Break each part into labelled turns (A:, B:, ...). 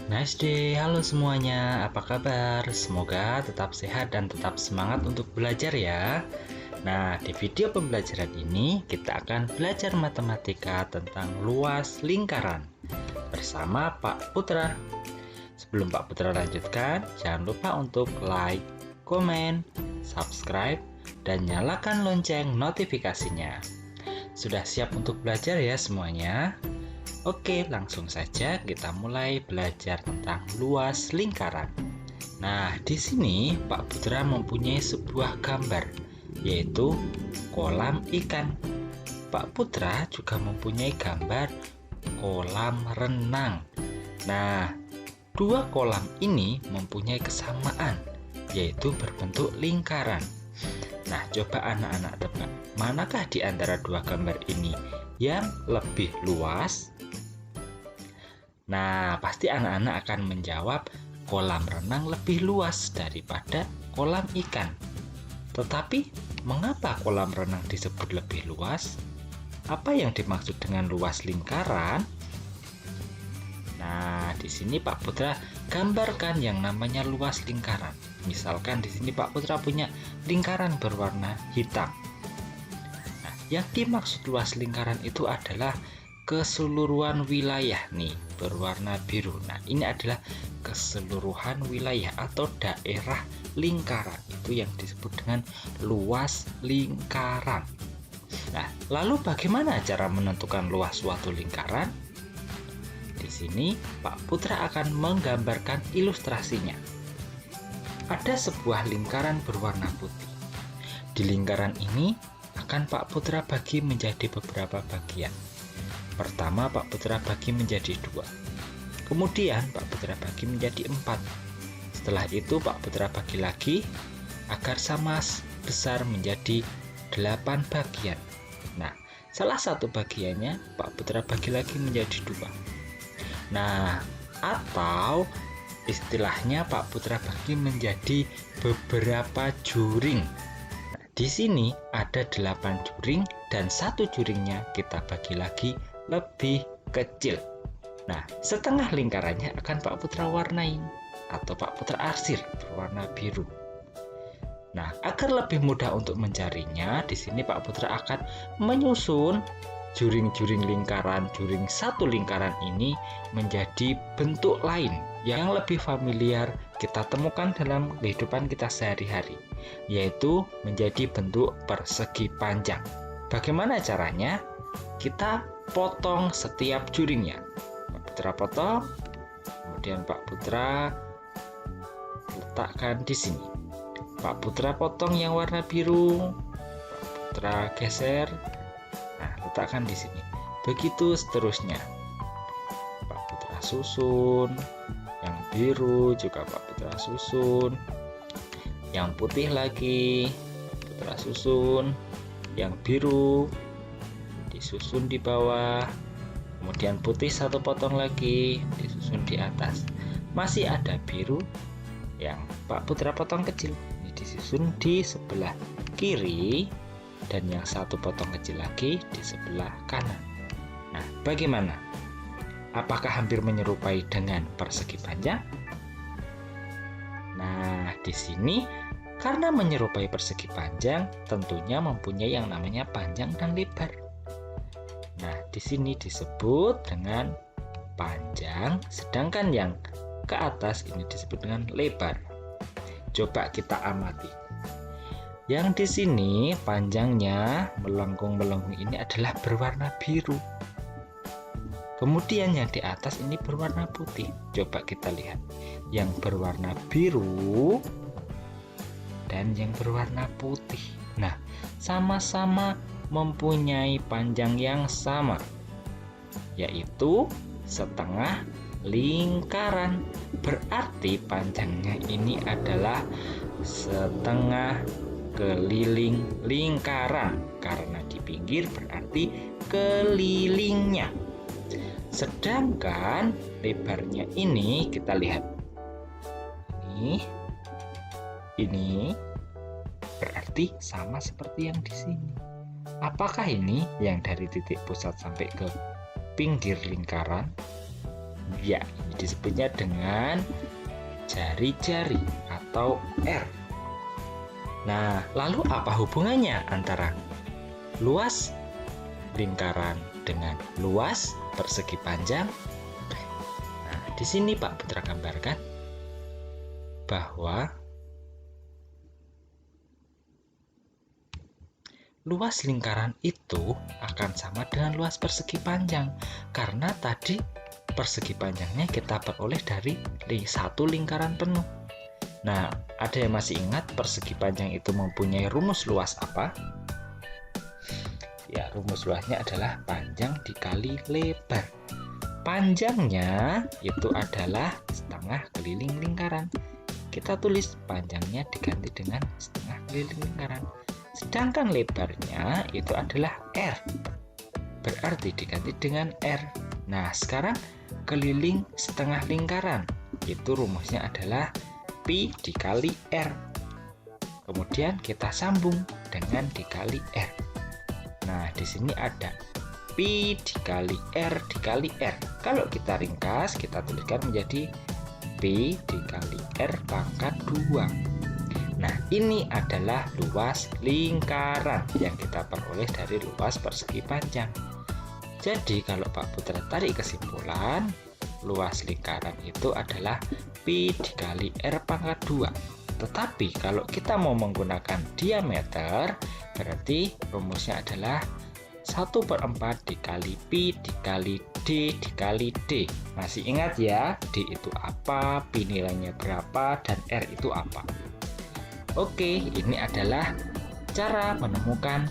A: Nice day, halo semuanya, apa kabar? Semoga tetap sehat dan tetap semangat untuk belajar ya. Nah, di video pembelajaran ini kita akan belajar matematika tentang luas lingkaran bersama Pak Putra. Sebelum Pak Putra lanjutkan, jangan lupa untuk like, komen, subscribe, dan nyalakan lonceng notifikasinya. Sudah siap untuk belajar ya semuanya? Oke, langsung saja kita mulai belajar tentang luas lingkaran. Nah, di sini Pak Putra mempunyai sebuah gambar, yaitu kolam ikan. Pak Putra juga mempunyai gambar kolam renang. Nah, dua kolam ini mempunyai kesamaan, yaitu berbentuk lingkaran. Nah, coba anak-anak tebak, manakah di antara dua gambar ini yang lebih luas? Nah, pasti anak-anak akan menjawab kolam renang lebih luas daripada kolam ikan. Tetapi, mengapa kolam renang disebut lebih luas? Apa yang dimaksud dengan luas lingkaran? Nah, di sini Pak Putra gambarkan yang namanya luas lingkaran. Misalkan di sini Pak Putra punya lingkaran berwarna hitam. Nah, yang dimaksud luas lingkaran itu adalah keseluruhan wilayah nih berwarna biru. Nah, ini adalah keseluruhan wilayah atau daerah lingkaran. Itu yang disebut dengan luas lingkaran. Nah, lalu bagaimana cara menentukan luas suatu lingkaran? Di sini Pak Putra akan menggambarkan ilustrasinya. Ada sebuah lingkaran berwarna putih. Di lingkaran ini akan Pak Putra bagi menjadi beberapa bagian. Pertama, Pak Putra bagi menjadi 2. Kemudian, Pak Putra bagi menjadi 4. Setelah itu, Pak Putra bagi lagi agar sama besar menjadi 8 bagian. Nah, salah satu bagiannya Pak Putra bagi lagi menjadi 2. Nah, atau istilahnya Pak Putra bagi menjadi beberapa juring. Nah, di sini ada 8 juring dan satu juringnya kita bagi lagi lebih kecil. Nah, setengah lingkarannya akan Pak Putra warnai atau Pak Putra arsir berwarna biru. Nah, agar lebih mudah untuk mencarinya, di sini Pak Putra akan menyusun juring-juring lingkaran, juring satu lingkaran ini menjadi bentuk lain yang lebih familiar kita temukan dalam kehidupan kita sehari-hari, yaitu menjadi bentuk persegi panjang. Bagaimana caranya? Kita potong setiap juringnya. Pak Putra potong, kemudian Pak Putra letakkan di sini. Pak Putra potong yang warna biru, Pak Putra geser, nah letakkan di sini. Begitu seterusnya. Pak Putra susun, yang biru juga Pak Putra susun, yang putih lagi Pak Putra susun, yang biru disusun di bawah, kemudian putih satu potong lagi disusun di atas. Masih ada biru yang Pak Putra potong kecil, ini disusun di sebelah kiri, dan yang satu potong kecil lagi di sebelah kanan. Nah, bagaimana? Apakah hampir menyerupai dengan persegi panjang? Nah, di sini karena menyerupai persegi panjang, tentunya mempunyai yang namanya panjang dan lebar. Nah, di sini disebut dengan panjang, sedangkan yang ke atas ini disebut dengan lebar. Coba kita amati. Yang di sini panjangnya melengkung-melengkung ini adalah berwarna biru. Kemudian yang di atas ini berwarna putih. Coba kita lihat. Yang berwarna biru dan yang berwarna putih. Nah, sama-sama mempunyai panjang yang sama, yaitu setengah lingkaran. Berarti panjangnya ini adalah setengah keliling lingkaran. Karena di pinggir berarti kelilingnya. Sedangkan lebarnya ini kita lihat. Ini berarti sama seperti yang di sini. Apakah ini yang dari titik pusat sampai ke pinggir lingkaran? Ya, ini disebutnya dengan jari-jari atau R. Nah, lalu apa hubungannya antara luas lingkaran dengan luas persegi panjang? Nah, di sini Pak Putra gambarkan bahwa luas lingkaran itu akan sama dengan luas persegi panjang, karena tadi persegi panjangnya kita peroleh dari satu lingkaran penuh. Nah, ada yang masih ingat persegi panjang itu mempunyai rumus luas apa? Ya, rumus luasnya adalah panjang dikali lebar. Panjangnya itu adalah setengah keliling lingkaran. Kita tulis panjangnya diganti dengan setengah keliling lingkaran. Sedangkan lebarnya itu adalah R. Berarti diganti dengan R. Nah, sekarang keliling setengah lingkaran. Itu rumusnya adalah Pi dikali R. Kemudian kita sambung dengan dikali R. Nah, di sini ada Pi dikali R dikali R. Kalau kita ringkas, kita tuliskan menjadi Pi dikali R pangkat 2. Nah, ini adalah luas lingkaran yang kita peroleh dari luas persegi panjang. Jadi, kalau Pak Putra tarik kesimpulan, luas lingkaran itu adalah Pi dikali R pangkat 2. Tetapi kalau kita mau menggunakan diameter, berarti rumusnya adalah 1/4 dikali Pi dikali D dikali D. Masih ingat ya, D itu apa, Pi nilainya berapa, dan R itu apa? Oke, ini adalah cara menemukan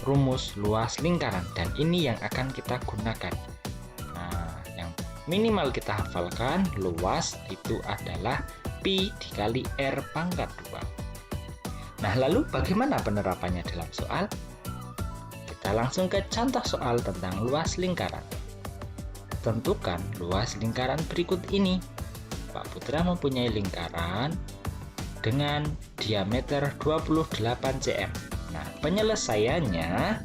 A: rumus luas lingkaran, dan ini yang akan kita gunakan. Nah, yang minimal kita hafalkan, luas itu adalah Pi dikali R pangkat 2. Nah, lalu bagaimana penerapannya dalam soal? Kita langsung ke contoh soal tentang luas lingkaran. Tentukan luas lingkaran berikut ini. Pak Putra mempunyai lingkaran dengan diameter 28 cm. Nah, penyelesaiannya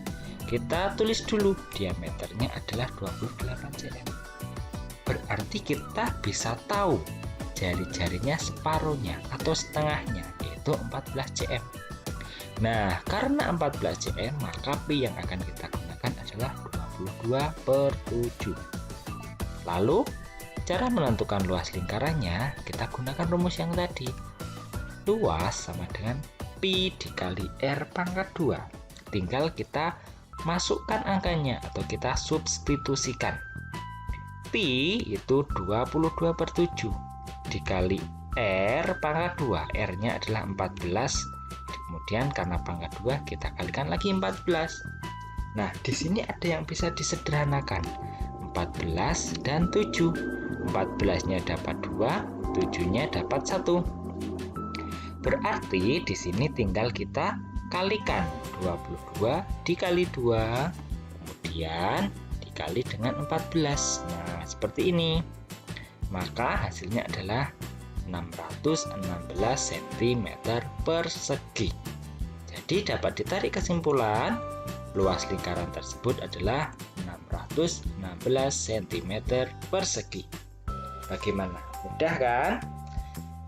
A: kita tulis dulu diameternya adalah 28 cm. Berarti kita bisa tahu jari-jarinya separuhnya atau setengahnya, yaitu 14 cm. Nah, karena 14 cm, maka Pi yang akan kita gunakan adalah 22/7. Lalu, cara menentukan luas lingkarannya, kita gunakan rumus yang tadi. Luas sama dengan Pi dikali R pangkat 2. Tinggal kita masukkan angkanya atau kita substitusikan. Pi itu 22/7 dikali R pangkat 2. R-nya adalah 14. Kemudian karena pangkat 2 kita kalikan lagi 14. Nah, di sini ada yang bisa disederhanakan. 14 dan 7. 14-nya dapat 2, 7-nya dapat 1. Berarti di sini tinggal kita kalikan 22 dikali 2, kemudian dikali dengan 14. Nah, seperti ini. Maka hasilnya adalah 616 cm persegi. Jadi dapat ditarik kesimpulan, luas lingkaran tersebut adalah 616 cm persegi. Bagaimana? Mudah kan?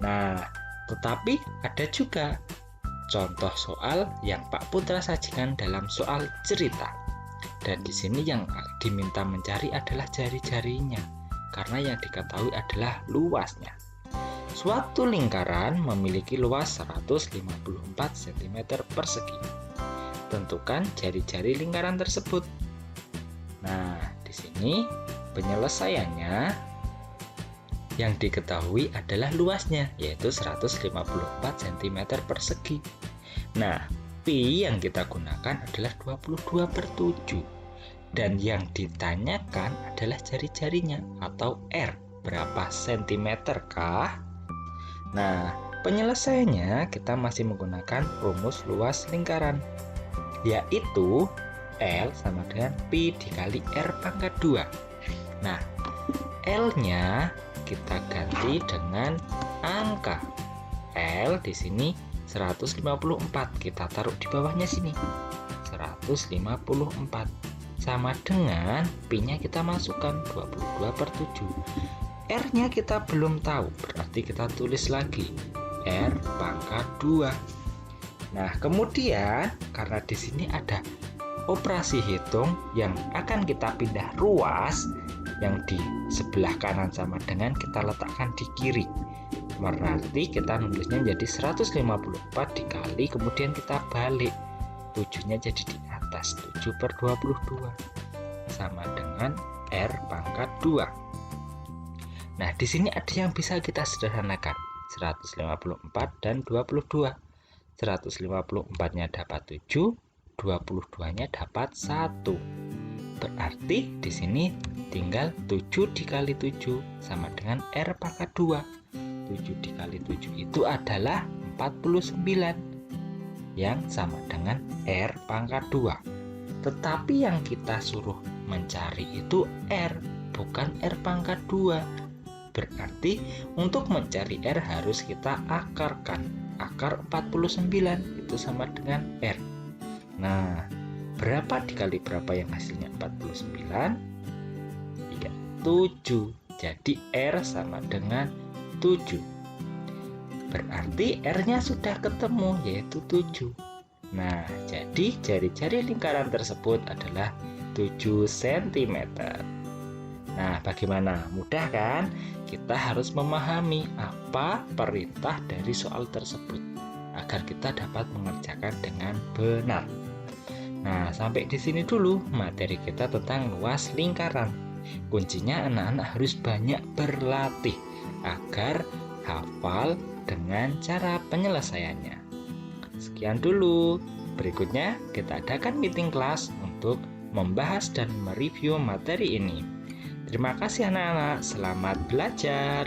A: Nah, tetapi ada juga contoh soal yang Pak Putra sajikan dalam soal cerita. Dan di sini yang diminta mencari adalah jari-jarinya, karena yang diketahui adalah luasnya. Suatu lingkaran memiliki luas 154 cm persegi. Tentukan jari-jari lingkaran tersebut. Nah, di sini penyelesaiannya yang diketahui adalah luasnya, yaitu 154 cm persegi. Nah, Pi yang kita gunakan adalah 22/7. Dan yang ditanyakan adalah jari-jarinya atau R. Berapa sentimeter kah? Nah, penyelesaiannya kita masih menggunakan rumus luas lingkaran, yaitu L sama dengan Pi dikali R pangkat 2. Nah, L-nya kita ganti dengan angka. L di sini 154, kita taruh di bawahnya sini. 154 sama dengan Pi-nya kita masukkan 22/7. R-nya kita belum tahu, berarti kita tulis lagi R pangkat 2. Nah, kemudian karena di sini ada operasi hitung yang akan kita pindah ruas, yang di sebelah kanan sama dengan kita letakkan di kiri. Berarti kita nulisnya jadi 154 dikali, kemudian kita balik 7-nya jadi di atas, 7/22 sama dengan R pangkat 2. Nah, di sini ada yang bisa kita sederhanakan, 154 dan 22. 154-nya dapat 7, 22-nya dapat 1. Berarti di sini tinggal 7 dikali 7 sama dengan R pangkat 2. 7 dikali 7 itu adalah 49 yang sama dengan R pangkat 2. Tetapi yang kita suruh mencari itu R, bukan R pangkat 2. Berarti untuk mencari R harus kita akarkan. Akar 49 itu sama dengan R. Nah, berapa dikali berapa yang hasilnya 49? Ya, 7. Jadi R sama dengan 7. Berarti R-nya sudah ketemu, yaitu 7. Nah, jadi jari-jari lingkaran tersebut adalah 7 cm. Nah, bagaimana? Mudah kan? Kita harus memahami apa perintah dari soal tersebut agar kita dapat mengerjakan dengan benar. Nah, sampai di sini dulu materi kita tentang luas lingkaran. Kuncinya anak-anak harus banyak berlatih agar hafal dengan cara penyelesaiannya. Sekian dulu. Berikutnya kita adakan meeting kelas untuk membahas dan mereview materi ini. Terima kasih anak-anak, selamat belajar.